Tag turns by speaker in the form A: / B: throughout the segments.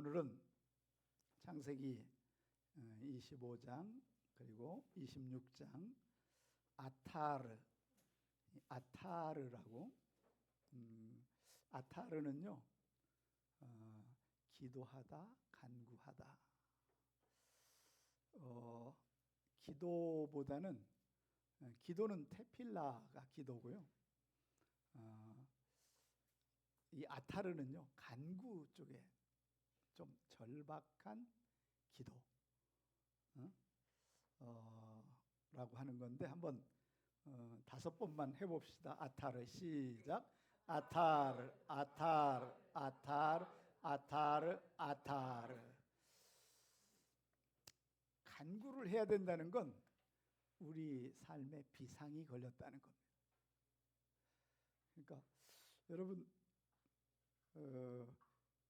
A: 오늘은 창세기 25장 그리고 26장 아타르라고 아타르는요 기도하다, 간구하다. 기도보다는 기도는 테필라가 기도고요. 이 아타르는요 간구 쪽에 좀 절박한 기도 라고 하는 건데 한번 5번만 해봅시다. 아타르 시작. 아타르 아타르 아타르 아타르 아타르. 간구를 해야 된다는 건 우리 삶에 비상이 걸렸다는 겁니다. 그러니까 여러분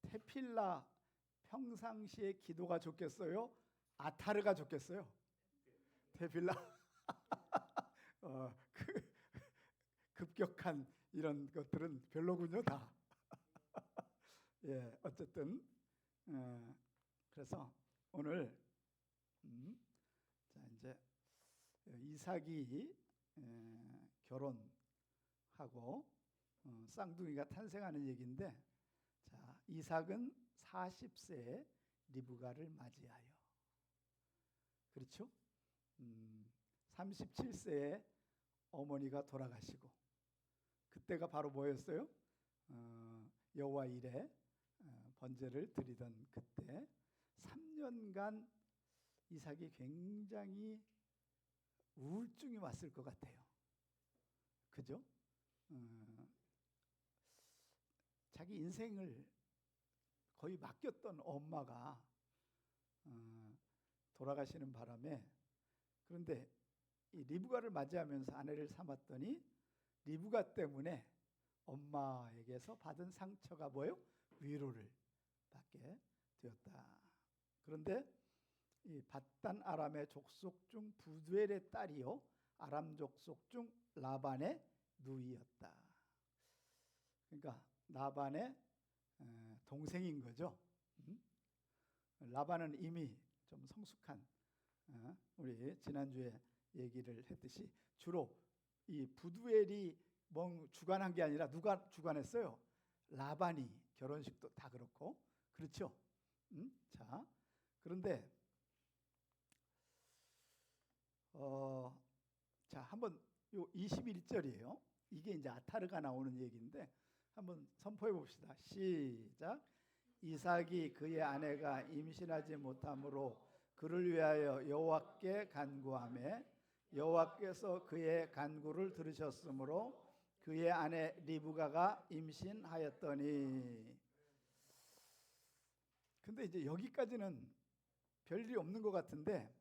A: 테필라 평상시에 기도가 좋겠어요? 아타르가 좋겠어요? 테필라 급격한 이런 것들은 별로군요 다. 예, 어쨌든 그래서 오늘 자 이제 이삭이 결혼하고 쌍둥이가 탄생하는 얘기인데, 자 이삭은 40세에 리브가를 맞이하여, 그렇죠? 37세에 어머니가 돌아가시고, 그때가 바로 뭐였어요? 여호와 일에 번제를 드리던 그때 3년간 이삭이 굉장히 우울증이 왔을 것 같아요. 그죠? 자기 인생을 거의 맡겼던 엄마가 돌아가시는 바람에, 그런데 이 리브가를 맞이하면서 아내를 삼았더니 리브가 때문에 엄마에게서 받은 상처가 뭐예요? 위로를 받게 되었다. 그런데 이 밧단 아람의 족속 중 부두엘의 딸이요 아람 족속 중 라반의 누이였다. 그러니까 라반의 동생인 거죠. 라반은 이미 좀 성숙한, 우리 지난주에 얘기를 했듯이 주로 이 부두엘이 주관한 게 아니라 누가 주관했어요? 라반이. 결혼식도 다 그렇고, 그렇죠? 자, 그런데 자 한번 요 21절이에요. 이게 이제 아타르가 나오는 얘기인데 한번 선포해 봅시다. 시작. 이삭이 그의 아내가 임신하지 못하므로 그를 위하여 여호와께 간구하매 여호와께서 그의 간구를 들으셨으므로 그의 아내 리브가가 임신하였더니. 근데 이제 여기까지는 별일이 없는 것 같은데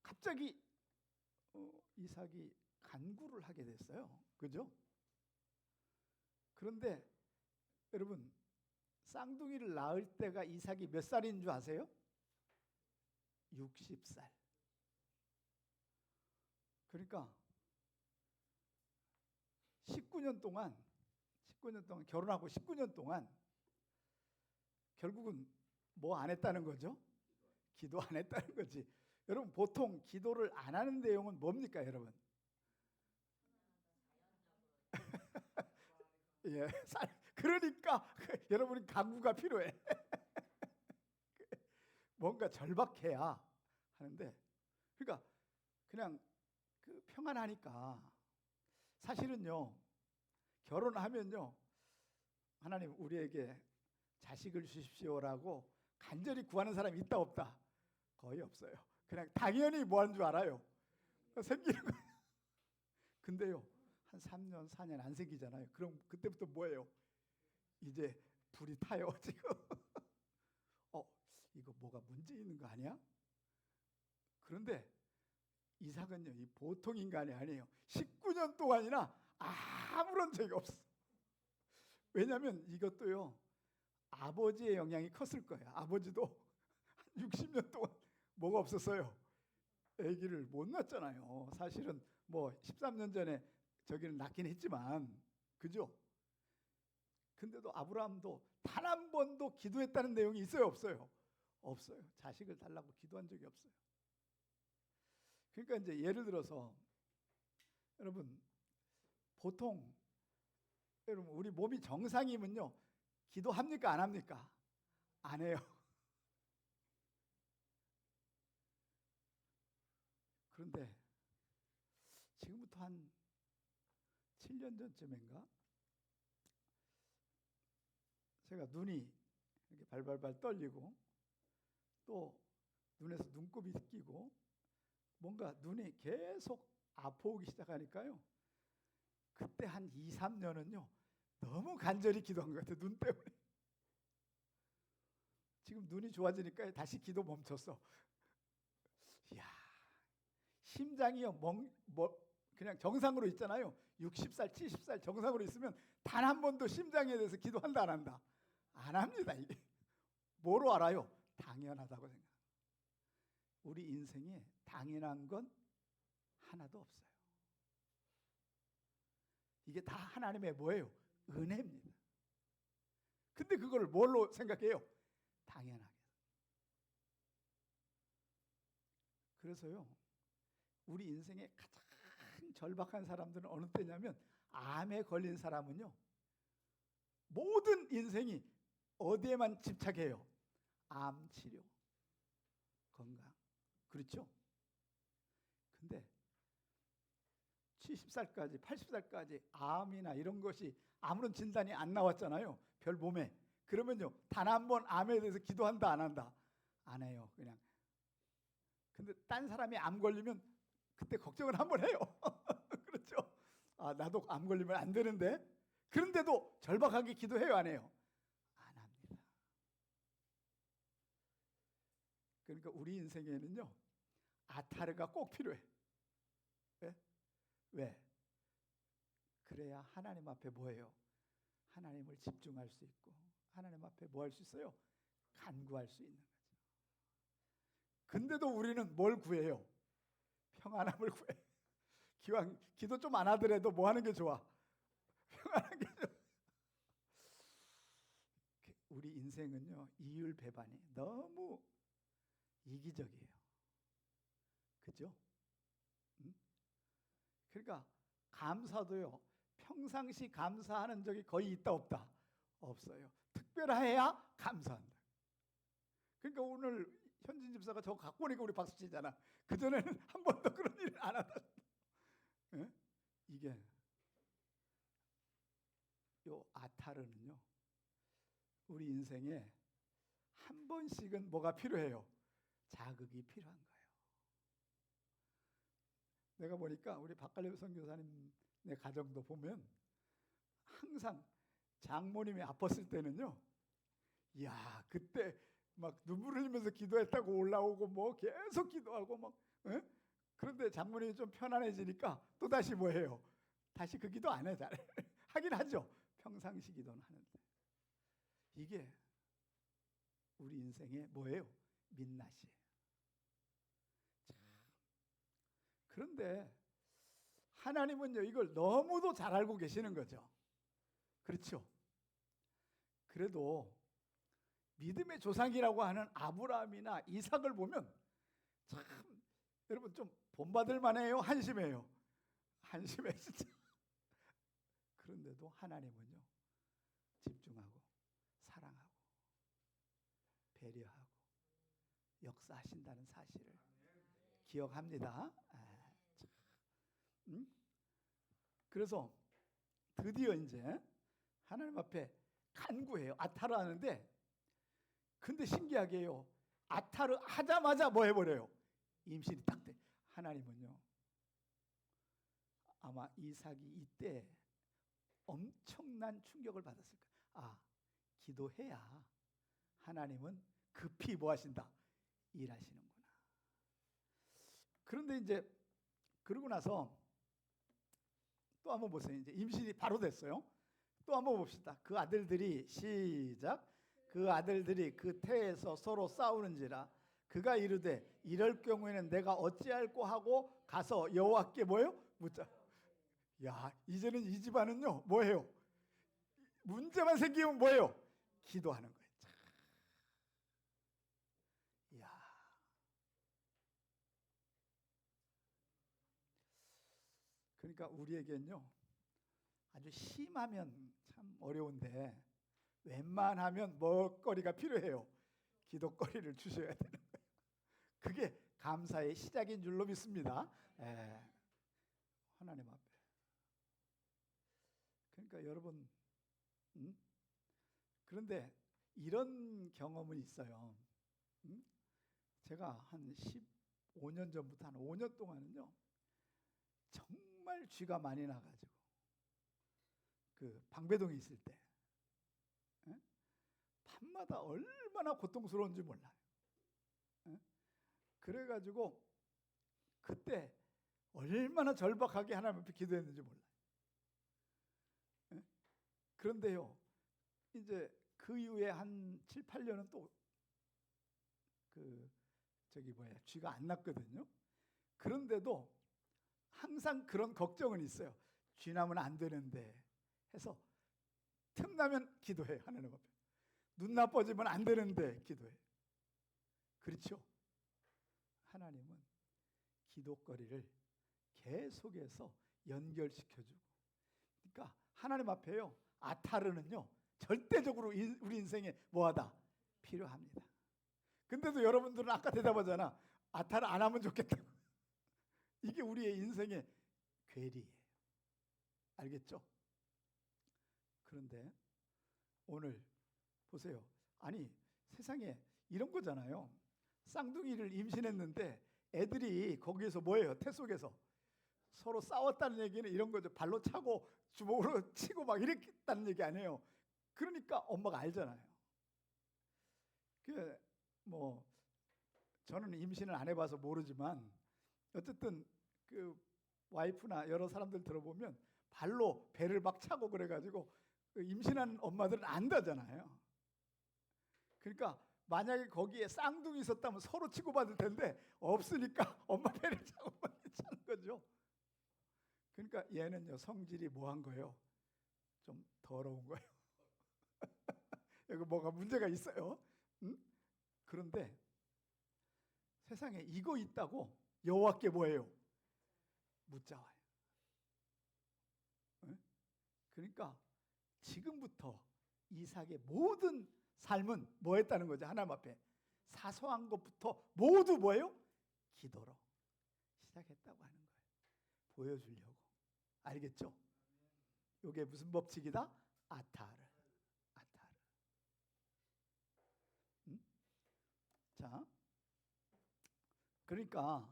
A: 갑자기 이삭이 간구를 하게 됐어요. 그죠? 그런데 여러분, 쌍둥이를 낳을 때가 이삭이 몇 살인 줄 아세요? 60살. 그러니까 19년 동안 결혼하고 19년 동안 결국은 뭐 안 했다는 거죠? 기도 안 했다는 거지. 여러분, 보통 기도를 안 하는 내용은 뭡니까, 여러분? 예, 그러니까 여러분이 간구가 필요해. 뭔가 절박해야 하는데, 그러니까 그냥 평안하니까. 사실은요, 결혼하면요, 하나님 우리에게 자식을 주십시오라고 간절히 구하는 사람이 있다 없다? 거의 없어요. 그냥 당연히 뭐 하는 줄 알아요? 생기는 거예요. 근데요, 한 3년, 4년 안 생기잖아요. 그럼 그때부터 뭐예요? 이제 불이 타요, 지금. 이거 뭐가 문제 있는 거 아니야? 그런데 이삭은요, 이 보통 인간이 아니에요. 19년 동안이나 아무런 적이 없어. 왜냐하면 이것도요, 아버지의 영향이 컸을 거예요. 아버지도 한 60년 동안 뭐가 없었어요? 아기를 못 낳았잖아요. 사실은 뭐 13년 전에 저기를 낳긴 했지만, 그죠? 근데도 아브라함도 단 한 번도 기도했다는 내용이 있어요, 없어요? 없어요. 자식을 달라고 기도한 적이 없어요. 그러니까 이제 예를 들어서 여러분, 보통 여러분 우리 몸이 정상이면요 기도합니까 안 합니까? 안 해요. 그런데 지금부터 한 7년 전쯤인가 제가 눈이 이렇게 발발발 떨리고 또 눈에서 눈곱이 끼고 뭔가 눈이 계속 아파오기 시작하니까요. 그때 한 2, 3년은요. 너무 간절히 기도한 것 같아요. 눈 때문에. 지금 눈이 좋아지니까 다시 기도 멈췄어. 이야, 심장이요. 그냥 정상으로 있잖아요. 60살, 70살 정상으로 있으면 단 한 번도 심장에 대해서 기도한다 안 한다? 안 합니다. 이게 뭐로 알아요? 당연하다고 생각합니다. 우리 인생에 당연한 건 하나도 없어요. 이게 다 하나님의 뭐예요? 은혜입니다. 근데 그걸 뭘로 생각해요? 당연하게. 그래서요, 우리 인생에 가장 절박한 사람들은 어느 때냐면 암에 걸린 사람은요, 모든 인생이 어디에만 집착해요? 암 치료, 건강. 그렇죠? 근데 70살까지 80살까지 암이나 이런 것이 아무런 진단이 안 나왔잖아요. 별 몸에. 그러면요 단 한 번 암에 대해서 기도한다 안 한다? 안 해요. 그냥. 근데 딴 사람이 암 걸리면 그때 걱정을 한번 해요. 그렇죠? 아, 나도 암 걸리면 안 되는데. 그런데도 절박하게 기도해요 안 해요? 안 합니다. 그러니까 우리 인생에는요 아타르가 꼭 필요해. 왜? 그래야 하나님 앞에 뭐예요? 하나님을 집중할 수 있고 하나님 앞에 뭐 할 수 있어요? 간구할 수 있는 거죠. 근데도 우리는 뭘 구해요? 평안함을 구해. 기왕 기도 좀 안 하더라도 뭐 하는 게 좋아? 평안한 게 좋아. 우리 인생은요 이율배반이 너무 이기적이에요. 그죠? 응? 그러니까 감사도요 평상시 감사하는 적이 거의 있다 없다? 없어요. 특별해야 감사한다. 그러니까 오늘 현진 집사가 저거 갖고 오니까 우리 박수 치잖아. 그전에는 한 번도 그런 일을 안 하다. 예? 이게 요 아타르는요 우리 인생에 한 번씩은 뭐가 필요해요? 자극이 필요한 거예요. 내가 보니까 우리 박갈려 선교사님의 가정도 보면 항상 장모님이 아팠을 때는요, 이야 그때 막 눈물 흘리면서 기도했다고 올라오고 뭐 계속 기도하고 막 에? 그런데 장모님이 좀 편안해지니까 또 다시 뭐해요? 다시 그 기도 안 해. 잘 하긴 하죠. 평상시 기도는 하는데 이게 우리 인생의 뭐예요? 민낯이에요. 참. 그런데 하나님은요 이걸 너무도 잘 알고 계시는 거죠. 그렇죠? 그래도 믿음의 조상이라고 하는 아브라함이나 이삭을 보면 참 여러분 좀 본받을 만해요? 한심해요? 한심해 진짜. 그런데도 하나님은요 집중하고 사랑하고 배려하고 역사하신다는 사실을 기억합니다. 그래서 드디어 이제 하나님 앞에 간구해요. 아타르 하는데 근데 신기하게요. 아타르 하자마자 뭐 해버려요? 임신이 딱 돼. 하나님은요. 아마 이삭이 이때 엄청난 충격을 받았을 거예요. 아, 기도해야 하나님은 급히 뭐 하신다? 일하시는구나. 그런데 이제 그러고 나서 또 한번 보세요. 이제 임신이 바로 됐어요. 또 한번 봅시다. 그 아들들이 시작. 그 아들들이 그 태에서 서로 싸우는지라 그가 이르되 이럴 경우에는 내가 어찌할꼬 하고 가서 여호와께 뭐예요? 묻자. 야 이제는 이 집안은요 뭐예요? 문제만 생기면 뭐예요? 기도하는 거예요. 이야. 그러니까 우리에겐요, 아주 심하면 참 어려운데 웬만하면 먹거리가 필요해요. 기도거리를 주셔야 되는 거예요. 그게 감사의 시작인 줄로 믿습니다. 하나님 앞에. 그러니까 여러분, 그런데 이런 경험은 있어요. 제가 한 15년 전부터 한 5년 동안은요, 정말 쥐가 많이 나가지고 그 방배동에 있을 때 밤마다 얼마나 고통스러운지 몰라요. 그래가지고 그때 얼마나 절박하게 하나님 앞에 기도했는지 몰라요. 그런데요, 이제 그 이후에 한 7, 8년은 또 쥐가 안 났거든요. 그런데도 항상 그런 걱정은 있어요. 쥐 나면 안 되는데 해서 틈나면 기도해요. 하나님 앞에. 눈 나빠지면 안 되는데 기도해요. 그렇죠? 하나님은 기도거리를 계속해서 연결시켜주고, 그러니까 하나님 앞에요, 아타르는요 절대적으로 우리 인생에 뭐하다? 필요합니다. 근데도 여러분들은 아까 대답하잖아. 아타르 안 하면 좋겠다고. 이게 우리의 인생의 괴리예요. 알겠죠? 그런데 오늘 보세요. 아니, 세상에 이런 거잖아요. 쌍둥이를 임신했는데 애들이 거기에서 뭐예요? 태 속에서 서로 싸웠다는 얘기는 이런 거죠. 발로 차고 주먹으로 치고 막 이랬다는 얘기 아니에요. 그러니까 엄마가 알잖아요. 뭐 저는 임신을 안 해봐서 모르지만 어쨌든 그 와이프나 여러 사람들 들어보면 발로 배를 막 차고 그래가지고 임신한 엄마들은 안다잖아요. 그러니까 만약에 거기에 쌍둥이 있었다면 서로 치고받을 텐데 없으니까 엄마 배를 차고 차는 거죠. 그러니까 얘는요, 성질이 뭐한 거예요? 좀 더러운 거예요. 여기 뭐가 문제가 있어요. 응? 그런데 세상에 이거 있다고 여호와께 뭐예요? 묻자와요. 응? 그러니까 지금부터 이삭의 모든 삶은 뭐 했다는 거죠? 하나님 앞에 사소한 것부터 모두 뭐예요? 기도로 시작했다고 하는 거예요. 보여주려고. 알겠죠? 이게 무슨 법칙이다? 아타르. 자, 그러니까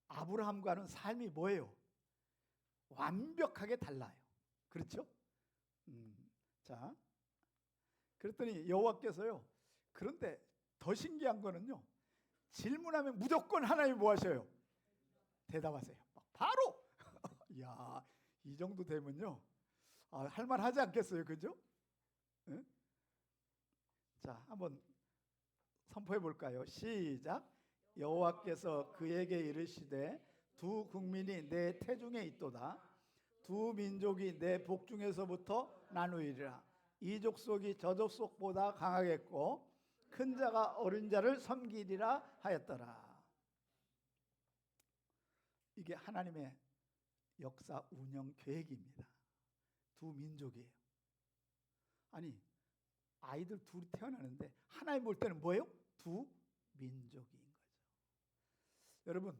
A: 아브라함과는 삶이 뭐예요? 완벽하게 달라요. 그렇죠? 자, 그랬더니 여호와께서요, 그런데 더 신기한 거는요, 질문하면 무조건 하나님이 뭐 하셔요? 대답하세요. 바로. 야, 이 정도 되면요, 할만하지 않겠어요? 그죠? 네? 자, 한번 선포해 볼까요? 시작. 여호와께서 그에게 이르시되 두 국민이 내 태중에 있도다. 두 민족이 내 복중에서부터 나누리라. 이 족속이 저 족속보다 강하겠고 큰 자가 어린 자를 섬기리라 하였더라. 이게 하나님의 역사 운영 계획입니다. 두 민족이에요. 아니, 아이들 둘이 태어나는데 하나님 볼 때는 뭐예요? 두 민족인 거죠. 여러분,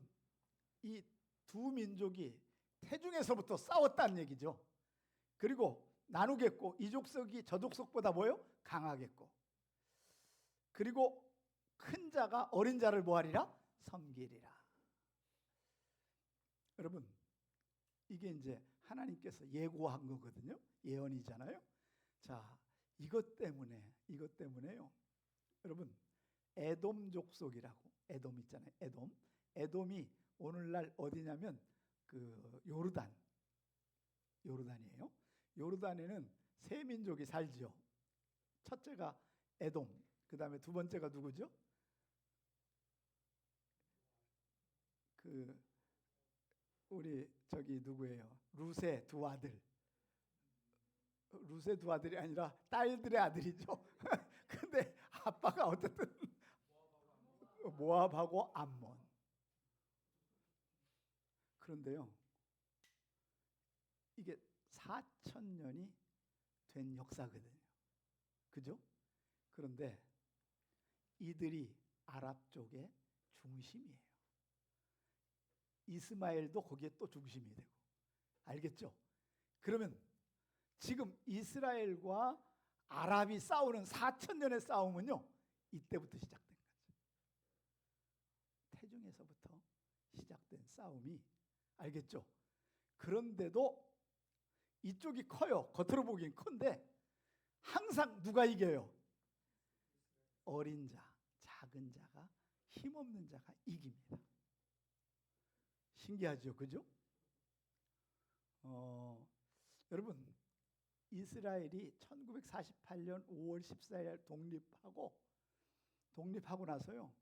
A: 이 두 민족이 태중에서부터 싸웠다는 얘기죠. 그리고 나누겠고 이 족속이 저 족속보다 뭐예요? 강하겠고, 그리고 큰 자가 어린 자를 뭐하리라? 섬기리라. 여러분, 이게 이제 하나님께서 예고한 거거든요. 예언이잖아요. 자, 이것 때문에요. 여러분, 에돔 족속이라고, 에돔 있잖아요. 에돔이 오늘날 어디냐면 그 요르단이에요. 요르단에는 세 민족이 살죠. 첫째가 에돔, 그 다음에 두 번째가 누구죠? 우리 누구예요? 룻의 두 아들. 루세 두 아들이 아니라 딸들의 아들이죠. 근데 아빠가 어쨌든 모압하고 암몬. 그런데요, 이게 4,000년이 된 역사거든요. 그죠? 그런데 이들이 아랍 쪽의 중심이에요. 이스마엘도 거기에 또 중심이 되고. 알겠죠? 그러면 지금 이스라엘과 아랍이 싸우는 4,000년의 싸움은요, 이때부터 시작된 거죠. 태중에서부터 시작된 싸움이, 알겠죠? 그런데도 이쪽이 커요. 겉으로 보기엔 큰데 항상 누가 이겨요? 어린 자, 작은 자가, 힘없는 자가 이깁니다. 신기하죠, 그죠? 여러분, 이스라엘이 1948년 5월 14일 독립하고 나서요,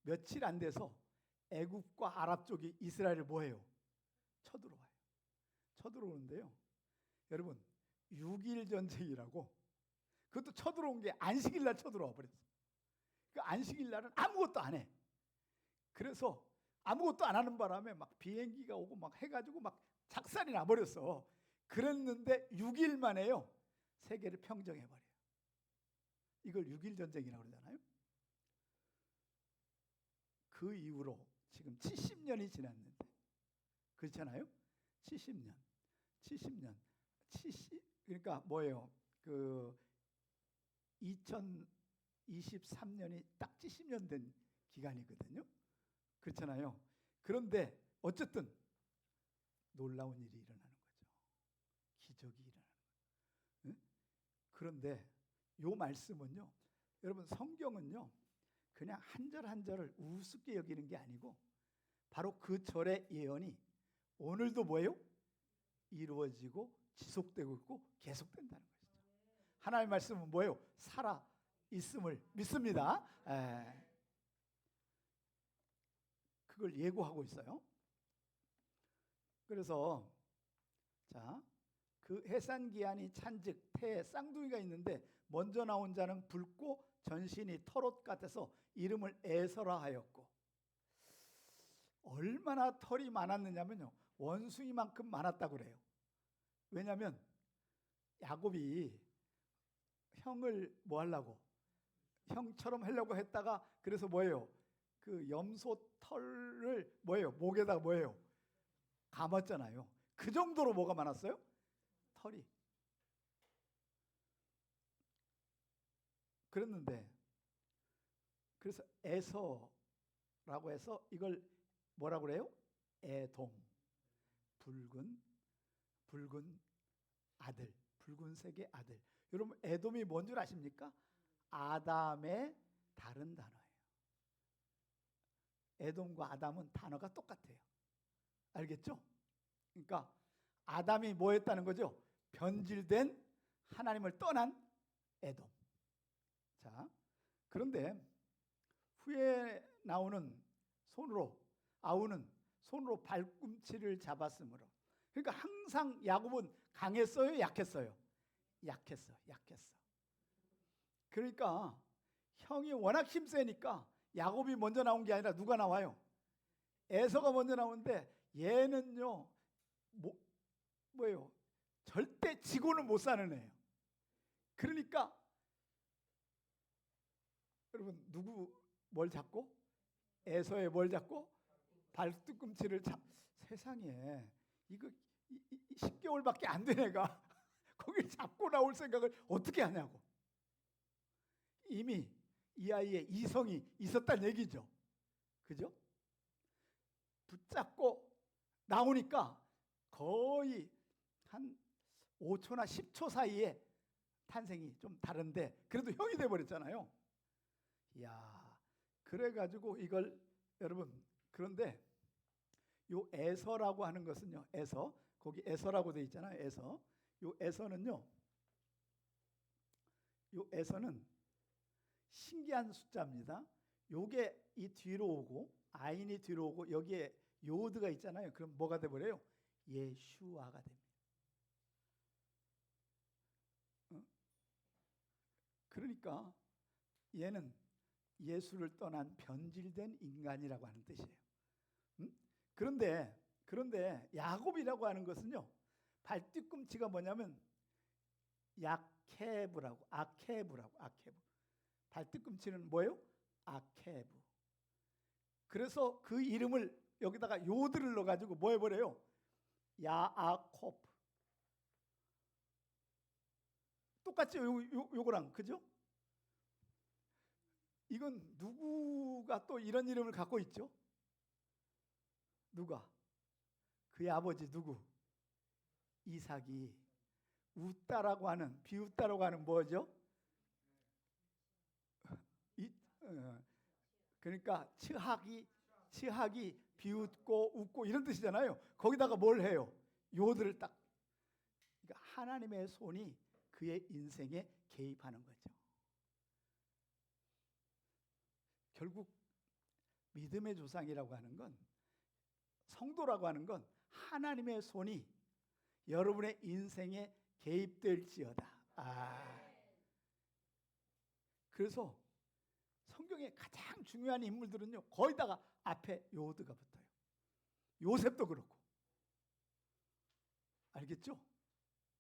A: 며칠 안 돼서 애굽과 아랍 쪽이 이스라엘을 뭐해요? 쳐들어와요. 쳐들어오는데요, 여러분, 6.1 전쟁이라고, 그것도 쳐들어온 게 안식일 날 쳐들어와 버렸어. 그 안식일 날은 아무것도 안 해. 그래서 아무것도 안 하는 바람에 막 비행기가 오고 막 해가지고 막 작살이 나버렸어. 그랬는데 6일 만에요, 세계를 평정해버려요. 이걸 6.1 전쟁이라고 그러잖아요. 그 이후로 지금 70년이 지났는데, 그렇잖아요? 70년. 그러니까 뭐예요? 그 2023년이 딱 70년 된 기간이거든요. 그렇잖아요. 그런데 어쨌든 놀라운 일이 일어나는 거죠. 기적이 일어나는 거예요. 그런데 요 말씀은요, 여러분, 성경은요, 그냥 한 절 한 절을 우습게 여기는 게 아니고 바로 그 절의 예언이 오늘도 뭐예요? 이루어지고 지속되고 있고 계속된다는 것이죠. 하나님의 말씀은 뭐예요? 살아 있음을 믿습니다. 그걸 예고하고 있어요. 그래서 자, 그 해산기한이 찬즉 태에 쌍둥이가 있는데 먼저 나온 자는 붉고 전신이 털옷 같아서 이름을 에서라 하였고, 얼마나 털이 많았느냐면요, 원숭이만큼 많았다고 그래요. 왜냐하면 야곱이 형을 뭐 하려고, 형처럼 하려고 했다가, 그래서 뭐예요? 그 염소 털을 뭐예요? 목에다가 뭐예요? 감았잖아요. 그 정도로 뭐가 많았어요? 털이. 그랬는데, 그래서 에서라고 해서 이걸 뭐라고 그래요? 에돔. 붉은 아들, 붉은색의 아들. 여러분, 에돔이 뭔 줄 아십니까? 아담의 다른 단어예요. 에돔과 아담은 단어가 똑같아요. 알겠죠? 그러니까 아담이 뭐 했다는 거죠? 변질된, 하나님을 떠난 에돔. 자, 그런데 후에 나오는 아우는 손으로 발꿈치를 잡았으므로. 그러니까 항상 야곱은 강했어요, 약했어요? 약했어. 그러니까 형이 워낙 힘세니까 야곱이 먼저 나온 게 아니라 누가 나와요? 에서가 먼저 나오는데, 얘는요, 뭐예요? 절대 지고는 못 사는 애예요. 그러니까 여러분, 누구 뭘 잡고? 에서의 뭘 잡고? 발뒤꿈치를 세상에, 이거 10개월밖에 안 된 애가 거길 잡고 나올 생각을 어떻게 하냐고. 이미 이 아이의 이성이 있었다는 얘기죠. 그죠? 붙잡고 나오니까 거의 한 5초나 10초 사이에 탄생이 좀 다른데 그래도 형이 돼버렸잖아요. 이야, 그래가지고 이걸 여러분, 그런데 요 에서라고 하는 것은요, 에서, 거기 에서라고 돼 있잖아요. 에서. 요 에서는요, 요 에서는 신기한 숫자입니다. 요게 이 뒤로 오고 아인이 뒤로 오고 여기에 요드가 있잖아요. 그럼 뭐가 돼버려요? 예슈아가 됩니다. 그러니까 얘는 예수를 떠난 변질된 인간이라고 하는 뜻이에요. 그런데 야곱이라고 하는 것은요, 발뒤꿈치가 뭐냐면 아케브라고. 발뒤꿈치는 뭐예요? 아케브. 그래서 그 이름을 여기다가 요드를 넣어가지고 뭐 해버려요? 야아콥. 똑같죠? 요거랑, 그죠? 이건 누구가 또 이런 이름을 갖고 있죠? 누가? 그의 아버지 누구? 이삭이. 웃다라고 하는, 비웃다라고 하는 뭐죠? 그러니까 치학이 비웃고 웃고 이런 뜻이잖아요. 거기다가 뭘 해요? 요들을 딱. 그러니까 하나님의 손이 그의 인생에 개입하는 거죠. 결국 믿음의 조상이라고 하는 건, 성도라고 하는 건 하나님의 손이 여러분의 인생에 개입될지어다. 그래서 성경의 가장 중요한 인물들은요, 거기다가 앞에 요드가 붙어요. 요셉도 그렇고. 알겠죠?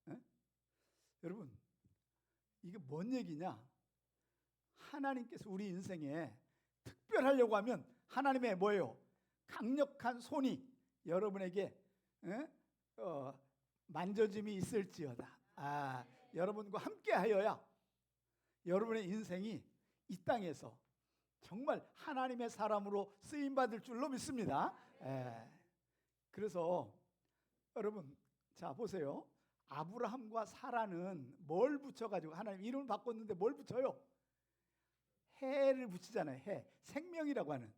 A: 에? 여러분, 이게 뭔 얘기냐? 하나님께서 우리 인생에 특별하려고 하면 하나님의 뭐예요? 강력한 손이 여러분에게 만져짐이 있을지어다. 여러분과 함께 하여야 여러분의 인생이 이 땅에서 정말 하나님의 사람으로 쓰임받을 줄로 믿습니다. 그래서 여러분, 자 보세요. 아브라함과 사라는 뭘 붙여가지고, 하나님 이름을 바꿨는데 뭘 붙여요? 해를 붙이잖아요. 해, 생명이라고 하는,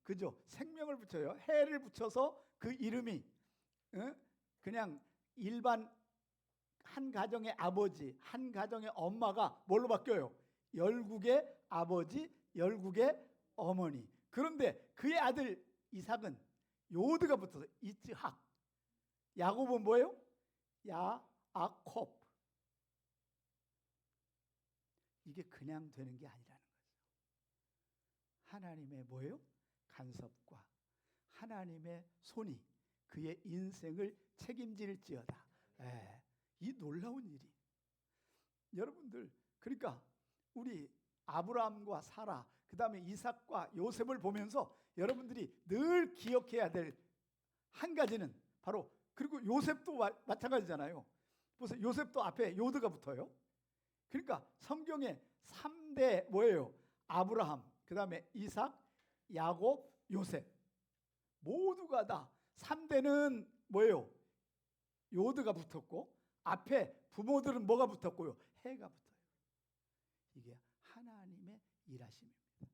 A: 그죠? 생명을 붙여요. 해를 붙여서 그 이름이 그냥 일반 한 가정의 아버지, 한 가정의 엄마가 뭘로 바뀌어요? 열국의 아버지, 열국의 어머니. 그런데 그의 아들 이삭은 요드가 붙어서 이츠학. 야곱은 뭐예요? 야아콥. 이게 그냥 되는 게 아니라는 거죠. 하나님의 뭐예요? 간섭과 하나님의 손이 그의 인생을 책임질지어다. 이 놀라운 일이. 여러분들, 그러니까 우리 아브라함과 사라, 그 다음에 이삭과 요셉을 보면서 여러분들이 늘 기억해야 될 한 가지는 바로, 그리고 요셉도 마찬가지잖아요. 보세요. 요셉도 앞에 요드가 붙어요. 그러니까 성경에 3대 뭐예요? 아브라함, 그 다음에 이삭, 야곱, 요셉. 모두가 다 3대는 뭐예요? 요드가 붙었고, 앞에 부모들은 뭐가 붙었고요? 해가 붙어요. 이게 하나님의 일하심입니다.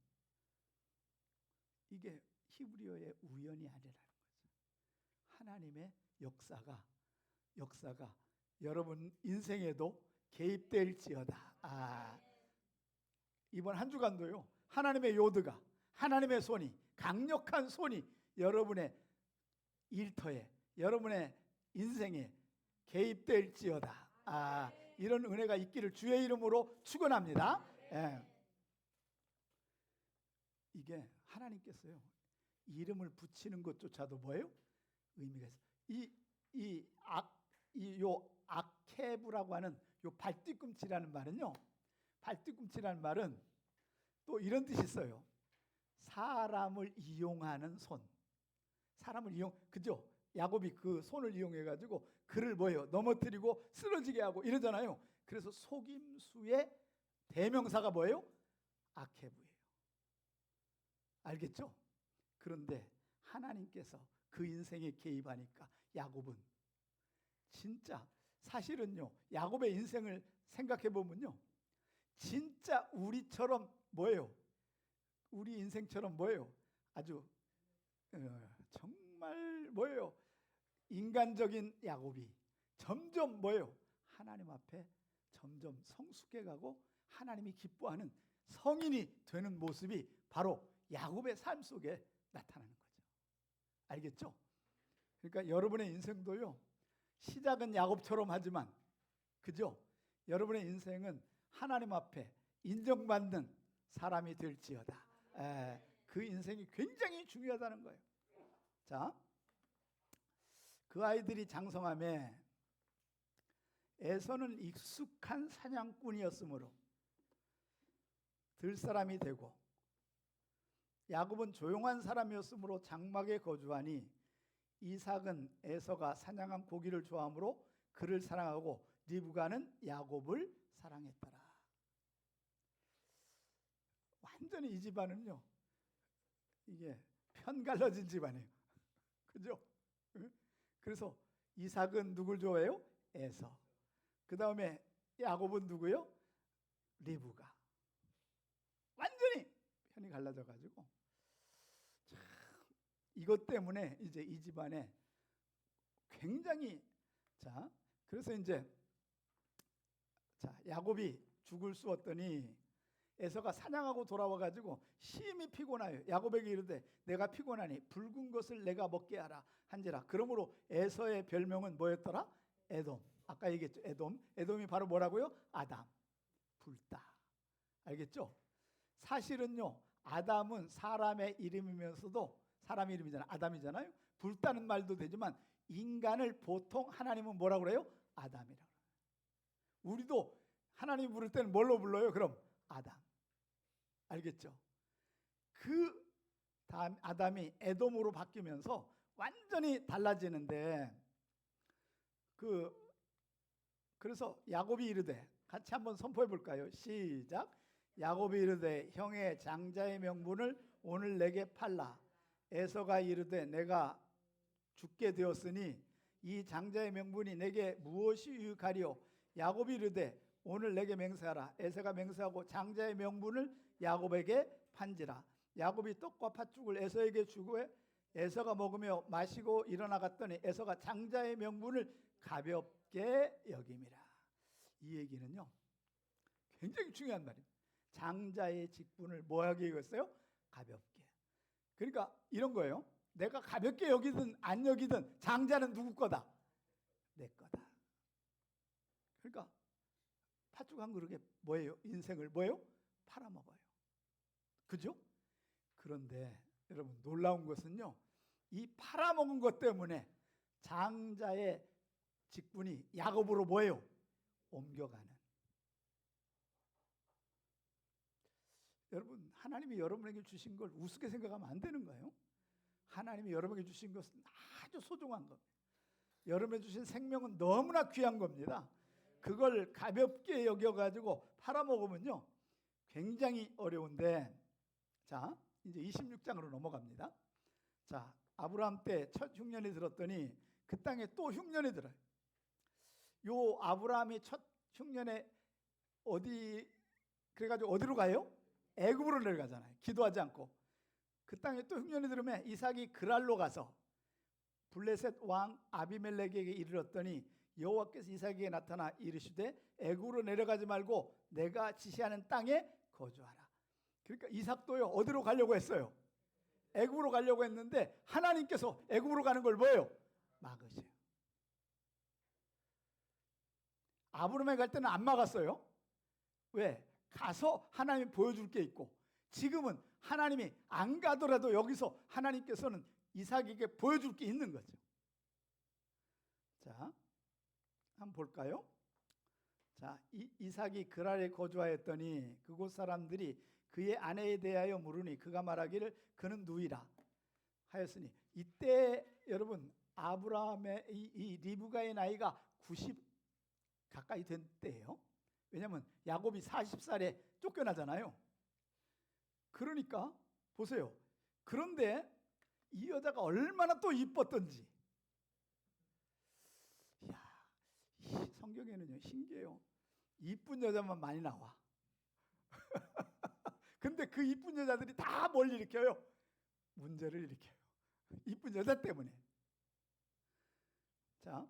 A: 이게 히브리어의 우연이 아니라는 거죠. 하나님의 역사가 여러분 인생에도 개입될지어다. 이번 한 주간도요, 하나님의 요드가, 하나님의 손이, 강력한 손이 여러분의 일터에, 여러분의 인생에 개입될지어다. 이런 은혜가 있기를 주의 이름으로 축원합니다. 이게 하나님께서요, 이름을 붙이는 것조차도 뭐예요? 의미가 있어요. 요 아케브라고 하는 요 발뒤꿈치라는 말은요, 발뒤꿈치라는 말은 또 이런 뜻이 있어요. 사람을 이용하는 손. 사람을 그죠? 야곱이 그 손을 이용해 가지고 그를 뭐예요? 넘어뜨리고 쓰러지게 하고 이러잖아요. 그래서 속임수의 대명사가 뭐예요? 아케브예요. 알겠죠? 그런데 하나님께서 그 인생에 개입하니까 야곱은 진짜, 사실은요, 야곱의 인생을 생각해 보면요, 진짜 우리처럼 뭐예요? 우리 인생처럼 뭐예요? 아주 정말 뭐예요? 인간적인 야곱이 점점 뭐예요? 하나님 앞에 점점 성숙해 가고 하나님이 기뻐하는 성인이 되는 모습이 바로 야곱의 삶 속에 나타나는 거죠. 알겠죠? 그러니까 여러분의 인생도요, 시작은 야곱처럼 하지만, 그죠? 여러분의 인생은 하나님 앞에 인정받는 사람이 될지어다. 그 인생이 굉장히 중요하다는 거예요. 자, 그 아이들이 장성함에 에서는 익숙한 사냥꾼이었으므로 들사람이 되고, 야곱은 조용한 사람이었으므로 장막에 거주하니, 이삭은 에서가 사냥한 고기를 좋아하므로 그를 사랑하고 리브가는 야곱을 사랑했더라. 완전히 이 집안은요, 이게 편갈라진 집안이에요. 그죠? 그래서 이삭은 누굴 좋아해요? 에서. 그 다음에 야곱은 누구요? 리브가. 완전히 편이 갈라져 가지고, 참 이것 때문에 이제 이 집안에 굉장히, 자, 그래서 이제 야곱이 죽을 쑤었더니 에서가 사냥하고 돌아와 가지고 심히 피곤하여 야곱에게 이르되 내가 피곤하니 붉은 것을 내가 먹게 하라 한지라. 그러므로 에서의 별명은 뭐였더라? 에돔. 아까 얘기했죠. 에돔이 바로 뭐라고요? 아담, 불다. 알겠죠? 사실은요, 아담은 사람의 이름이면서도, 사람 이름이잖아요. 아담이잖아요. 불다는 말도 되지만 인간을 보통 하나님은 뭐라고 그래요? 아담이라고 그래요. 우리도 하나님 부를 때는 뭘로 불러요? 그럼 아담. 알겠죠? 그 다음 아담이 에돔으로 바뀌면서 완전히 달라지는데, 그래서 야곱이 이르되, 같이 한번 선포해 볼까요? 시작. 야곱이 이르되 형의 장자의 명분을 오늘 내게 팔라. 에서가 이르되 내가 죽게 되었으니 이 장자의 명분이 내게 무엇이 유익하리요? 야곱이 이르되 오늘 내게 맹세하라. 에서가 맹세하고 장자의 명분을 야곱에게 판지라. 야곱이 떡과 팥죽을 에서에게 주고 에서가 먹으며 마시고 일어나갔더니 에서가 장자의 명분을 가볍게 여김이라. 이 얘기는요, 굉장히 중요한 말입니다. 장자의 직분을 뭐하게 여겼어요? 가볍게. 그러니까 이런 거예요. 내가 가볍게 여기든 안 여기든 장자는 누구 거다? 내 거다. 그러니까 팥죽 한 그릇에 뭐예요? 인생을 뭐예요? 팔아먹어요. 그죠? 그런데 여러분, 놀라운 것은요, 이 팔아먹은 것 때문에 장자의 직분이 야곱으로 뭐예요? 옮겨가는. 여러분, 하나님이 여러분에게 주신 걸 우습게 생각하면 안 되는 거예요. 하나님이 여러분에게 주신 것은 아주 소중한 겁니다. 여러분에게 주신 생명은 너무나 귀한 겁니다. 그걸 가볍게 여겨가지고 팔아먹으면요, 굉장히 어려운데, 자, 이제 26장으로 넘어갑니다. 자, 아브라함 때 첫 흉년이 들었더니 그 땅에 또 흉년이 들어요. 요 아브라함이 첫 흉년에 그래가지고 어디로 가요? 애굽으로 내려가잖아요. 기도하지 않고. 그 땅에 또 흉년이 들으면 이삭이 그랄로 가서 블레셋 왕 아비멜렉에게 이르렀더니 여호와께서 이삭에게 나타나 이르시되 애굽으로 내려가지 말고 내가 지시하는 땅에 거주하라. 그러니까 이삭도요, 어디로 가려고 했어요? 애굽으로 가려고 했는데 하나님께서 애굽으로 가는 걸 뭐예요? 막으세요. 아브라함에 갈 때는 안 막았어요. 왜? 가서 하나님이 보여줄 게 있고, 지금은 하나님이 안 가더라도 여기서 하나님께서는 이삭에게 보여줄 게 있는 거죠. 자, 한번 볼까요? 자, 이삭이 그랄에 거주하였더니 그곳 사람들이 그의 아내에 대하여 물으니 그가 말하기를 그는 누이라 하였으니, 이때 여러분 아브라함의 이 리브가의 나이가 90 가까이 된 때예요. 왜냐하면 야곱이 40살에 쫓겨나잖아요. 그러니까 보세요. 그런데 이 여자가 얼마나 또 이뻤던지. 이야, 이 성경에는요, 신기해요. 이쁜 여자만 많이 나와. 근데 그 이쁜 여자들이 다 뭘 일으켜요? 문제를 일으켜요. 이쁜 여자 때문에. 자,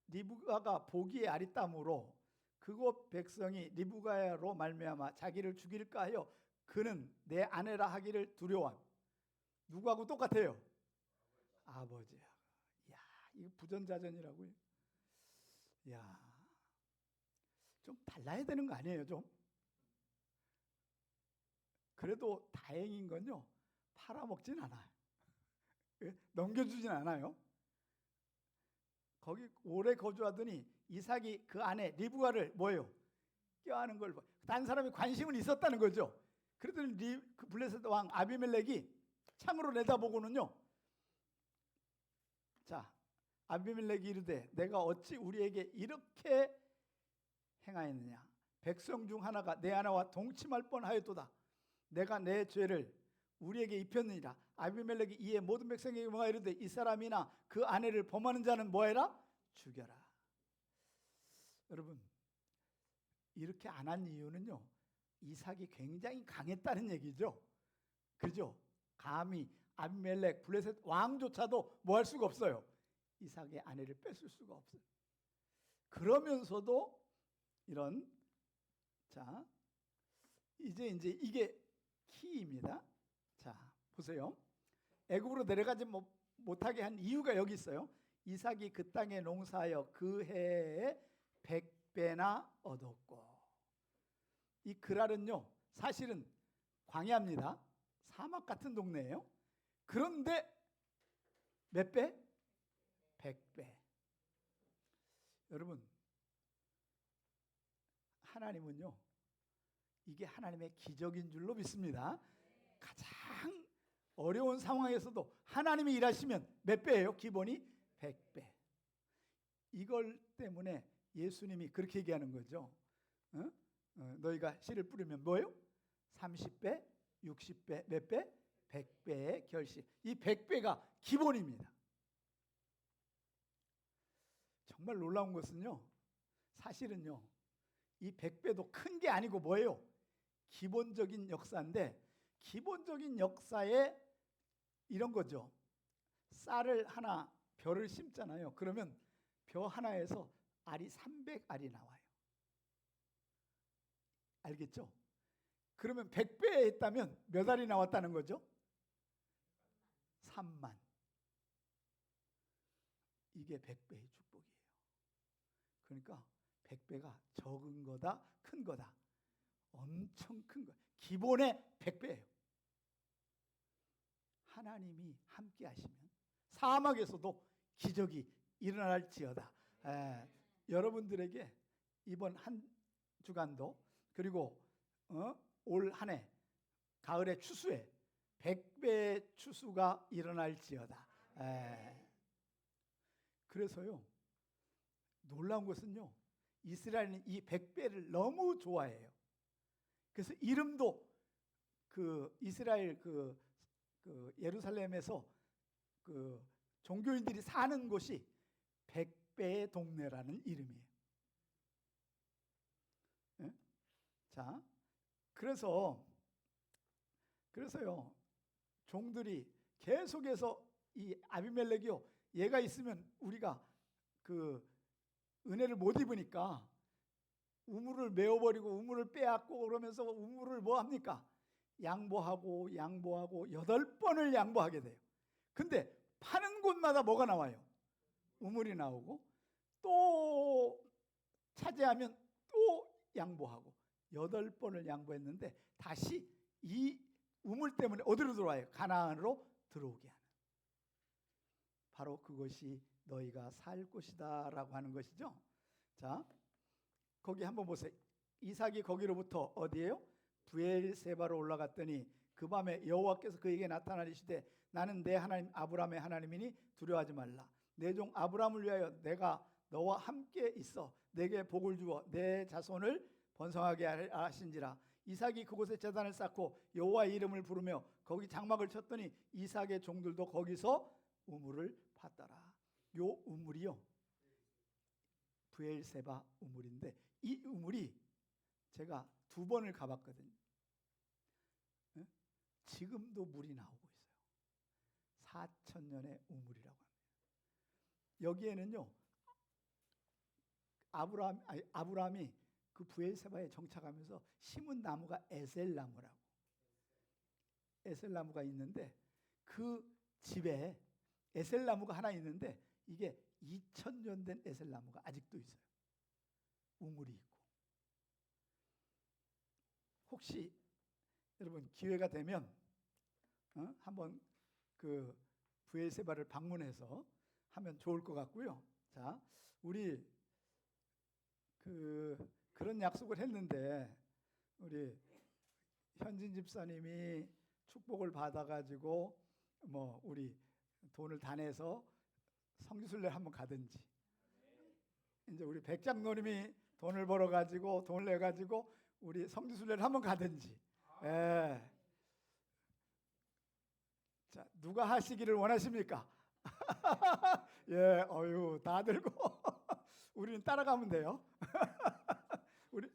A: 리브가가 보기에 아리따므로 그곳 백성이 리브가로 말미암아 자기를 죽일까 하여 그는 내 아내라 하기를 두려워함. 누구하고 똑같아요? 아버지하고. 야, 이거 부전자전이라고요. 야, 좀 달라야 되는 거 아니에요, 좀? 그래도 다행인 건요, 팔아먹진 않아요. 넘겨주진 않아요. 거기 오래 거주하더니 이삭이 그 안에 리브가를 뭐예요? 껴안은 걸 봐. 딴 사람이 관심은 있었다는 거죠. 그랬더니 그 블레셋 왕 아비멜렉이 창으로 내다보고는요, 자, 아비멜렉이 이르되 내가 어찌 우리에게 이렇게 행하였느냐? 백성 중 하나가 내 하나와 동침할 뻔하였도다. 내가 내 죄를 우리에게 입혔느니라. 아비멜렉이 이에 모든 백성에게 뭐가 이르되 이 사람이나 그 아내를 범하는 자는 뭐해라? 죽여라. 여러분, 이렇게 안 한 이유는요, 이삭이 굉장히 강했다는 얘기죠. 그죠? 감히 아비멜렉 블레셋 왕조차도 뭐 할 수가 없어요. 이삭의 아내를 뺏을 수가 없어요. 그러면서도 이런, 자, 이제 이게 키입니다. 자, 보세요. 애굽으로 내려가지 못하게 한 이유가 여기 있어요. 이삭이 그 땅에 농사하여 그 해에 100배나 얻었고. 이 그랄은요, 사실은 광야입니다. 사막 같은 동네예요. 그런데 몇 배? 100배. 여러분, 하나님은요, 이게 하나님의 기적인 줄로 믿습니다. 가장 어려운 상황에서도 하나님이 일하시면 몇 배예요? 기본이 100배. 이걸 때문에 예수님이 그렇게 얘기하는 거죠. 너희가 씨를 뿌리면 뭐예요? 30배, 60배, 몇 배? 100배의 결실. 이 100배가 기본입니다. 정말 놀라운 것은요, 사실은요, 이 100배도 큰 게 아니고 뭐예요? 기본적인 역사인데, 기본적인 역사에 이런 거죠. 쌀을 하나, 벼를 심잖아요. 그러면 벼 하나에서 알이 300알이 나와요. 알겠죠? 그러면 100배 했다면 몇 알이 나왔다는 거죠? 3만. 이게 100배의 축복이에요. 그러니까 100배가 적은 거다, 큰 거다. 엄청 큰 거. 기본의 100배예요. 하나님이 함께 하시면 사막에서도 기적이 일어날지어다. 여러분들에게 이번 한 주간도, 그리고 올 한 해 가을의 추수에 100배의 추수가 일어날지어다. 그래서요, 놀라운 것은요, 이스라엘은 이 100배를 너무 좋아해요. 그래서 이름도 그 이스라엘 그 예루살렘에서 그 종교인들이 사는 곳이 100배의 동네라는 이름이에요. 네? 자, 그래서요, 종들이 계속해서 이 아비멜렉이요, 얘가 있으면 우리가 그 은혜를 못 입으니까 우물을 메워버리고 우물을 빼앗고 그러면서 우물을 뭐 합니까? 양보하고 8번을 양보하게 돼요. 근데 파는 곳마다 뭐가 나와요? 우물이 나오고, 또 차지하면 또 양보하고 8번을 양보했는데 다시 이 우물 때문에 어디로 들어와요? 가나안으로 들어오게 하는. 바로 그것이 너희가 살 곳이다 라고 하는 것이죠. 자, 거기 한번 보세요. 이삭이 거기로부터 어디예요? 브엘세바로 올라갔더니 그 밤에 여호와께서 그에게 나타나시되 나는 내 하나님 아브라함의 하나님이니 두려워하지 말라. 내 종 아브라함을 위하여 내가 너와 함께 있어 내게 복을 주어 내 자손을 번성하게 하신지라. 이삭이 그곳에 제단을 쌓고 여호와의 이름을 부르며 거기 장막을 쳤더니 이삭의 종들도 거기서 우물을 팠더라. 요 우물이요, 브엘세바 우물인데, 이 우물이 제가 2번을 가봤거든요. 지금도 물이 나오고 있어요. 4000년의 우물이라고 합니다. 여기에는요, 아브라함이 그 브엘세바에 정착하면서 심은 나무가 에셀나무라고, 에셀나무가 있는데 그 집에 에셀나무가 하나 있는데 이게 2000년 된 에셀나무가 아직도 있어요. 우물이 있고. 혹시 여러분 기회가 되면 한번 그 브에세바를 방문해서 하면 좋을 것 같고요. 자, 우리 그런 약속을 했는데 우리 현진 집사님이 축복을 받아가지고 뭐 우리 돈을 다 내서 성지순례 한번 가든지, 이제 우리 백장노님이 돈을 벌어가지고 돈을 내가지고 우리 성지순례를 한번 가든지. 예. 자, 누가 하시기를 원하십니까? 예, 어유 다 들고 우리는 따라가면 돼요. 우리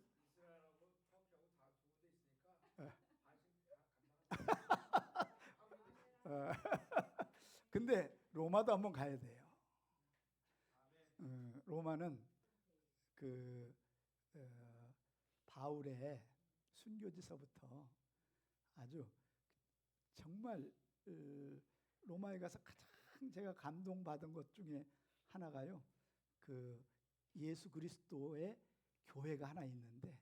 A: 근데 로마도 한번 가야 돼요. 로마는 그 바울의 순교지서부터 아주 정말 로마에 가서 가장 제가 감동받은 것 중에 하나가요, 그 예수 그리스도의 교회가 하나 있는데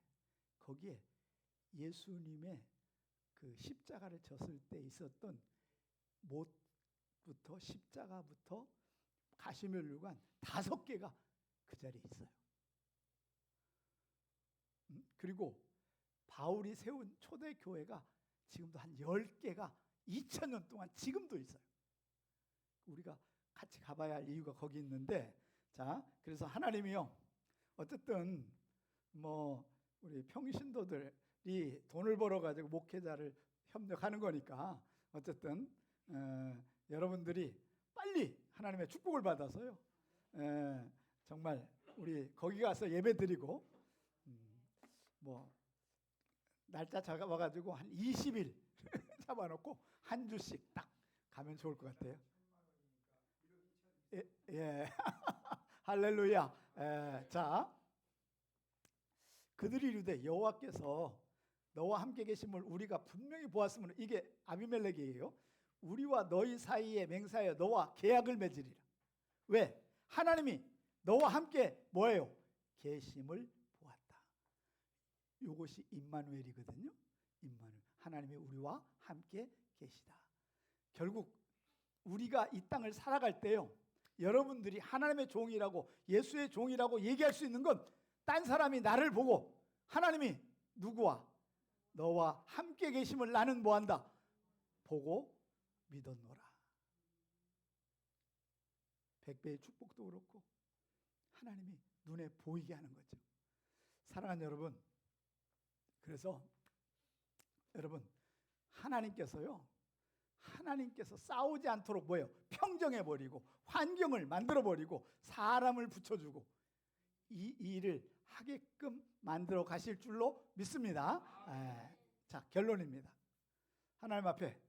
A: 거기에 예수님의 그 십자가를 졌을 때 있었던 못부터 십자가부터 가시면류관 5개가 그 자리에 있어요. 그리고 바울이 세운 초대 교회가 지금도 한 10개가 2000년 동안 지금도 있어요. 우리가 같이 가봐야 할 이유가 거기 있는데, 자, 그래서 하나님이요, 어쨌든 뭐 우리 평신도들이 돈을 벌어가지고 목회자를 협력하는 거니까 어쨌든 여러분들이 빨리 하나님의 축복을 받아서요, 정말 우리 거기 가서 예배드리고 뭐 날짜 잡아가지고 한 20일 잡아놓고 한 주씩 딱 가면 좋을 것 같아요. 예, 예. 할렐루야. 자, 그들이 이르되 여호와께서 너와 함께 계심을 우리가 분명히 보았으므로, 이게 아비멜렉이에요. 우리와 너희 사이에 맹세하여 너와 계약을 맺으리라. 왜? 하나님이 너와 함께 뭐예요? 계심을 보았다. 이것이 임마누엘이거든요. 임마누엘, 하나님이 우리와 함께 계시다. 결국 우리가 이 땅을 살아갈 때요, 여러분들이 하나님의 종이라고, 예수의 종이라고 얘기할 수 있는 건 딴 사람이 나를 보고 하나님이 누구와 너와 함께 계심을 나는 뭐한다? 보고 믿었노라. 100배의 축복도 그렇고 하나님이 눈에 보이게 하는 거죠. 사랑하는 여러분, 그래서 여러분, 하나님께서 싸우지 않도록 뭐예요? 평정해버리고 환경을 만들어버리고 사람을 붙여주고 이 일을 하게끔 만들어 가실 줄로 믿습니다. 자, 결론입니다. 하나님 앞에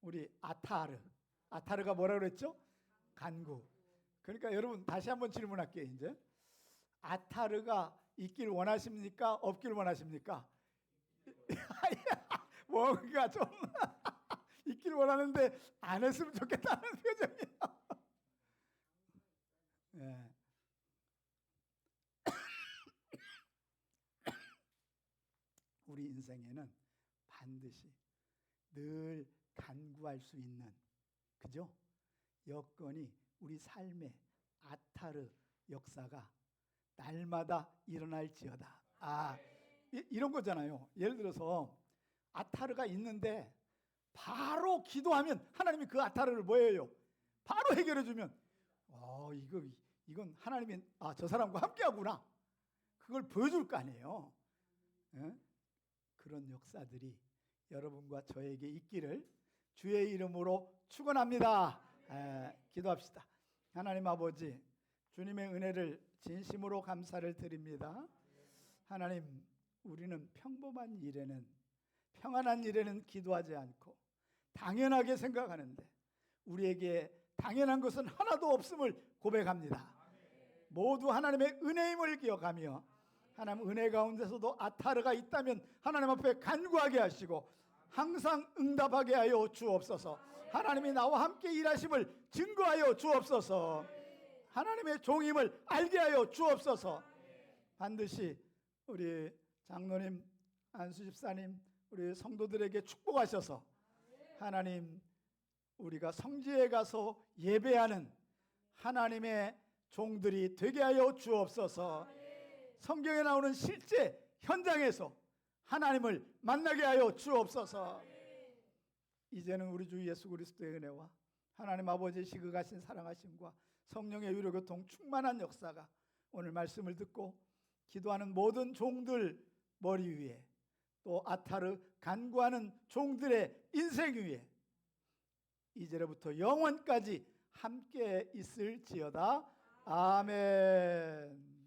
A: 우리 아타르가 뭐라 그랬죠? 간구. 그러니까 여러분 다시 한번 질문할게요. 이제 아타르가 있길 원하십니까? 없길 원하십니까? 뭔가 좀 있길 원하는데 안 했으면 좋겠다는 표정이에요. 네. 우리 인생에는 반드시 늘 간구할 수 있는, 그죠? 여건이 우리 삶의 아타르 역사가 날마다 일어날지어다. 이런 거잖아요. 예를 들어서 아타르가 있는데 바로 기도하면 하나님이 그 아타르를 뭐예요? 바로 해결해 주면 이건 하나님이 저 사람과 함께 하구나. 그걸 보여줄 거 아니에요. 그런 역사들이 여러분과 저에게 있기를 주의 이름으로 축원합니다. 기도합시다. 하나님 아버지, 주님의 은혜를 진심으로 감사를 드립니다. 하나님, 우리는 평범한 일에는, 평안한 일에는 기도하지 않고 당연하게 생각하는데 우리에게 당연한 것은 하나도 없음을 고백합니다. 모두 하나님의 은혜임을 기억하며 하나님 은혜 가운데서도 아타르가 있다면 하나님 앞에 간구하게 하시고 항상 응답하게 하여 주옵소서. 하나님이 나와 함께 일하심을 증거하여 주옵소서. 하나님의 종임을 알게 하여 주옵소서. 반드시 우리 장로님, 안수 집사님, 우리 성도들에게 축복하셔서 하나님 우리가 성지에 가서 예배하는 하나님의 종들이 되게 하여 주옵소서. 성경에 나오는 실제 현장에서 하나님을 만나게 하여 주옵소서. 이제는 우리 주 예수 그리스도의 은혜와 하나님 아버지의 지극하신 사랑하심과 성령의 위로교통 충만한 역사가 오늘 말씀을 듣고 기도하는 모든 종들 머리 위에 또 아타르 간구하는 종들의 인생 위에 이제로부터 영원까지 함께 있을지어다. 아멘.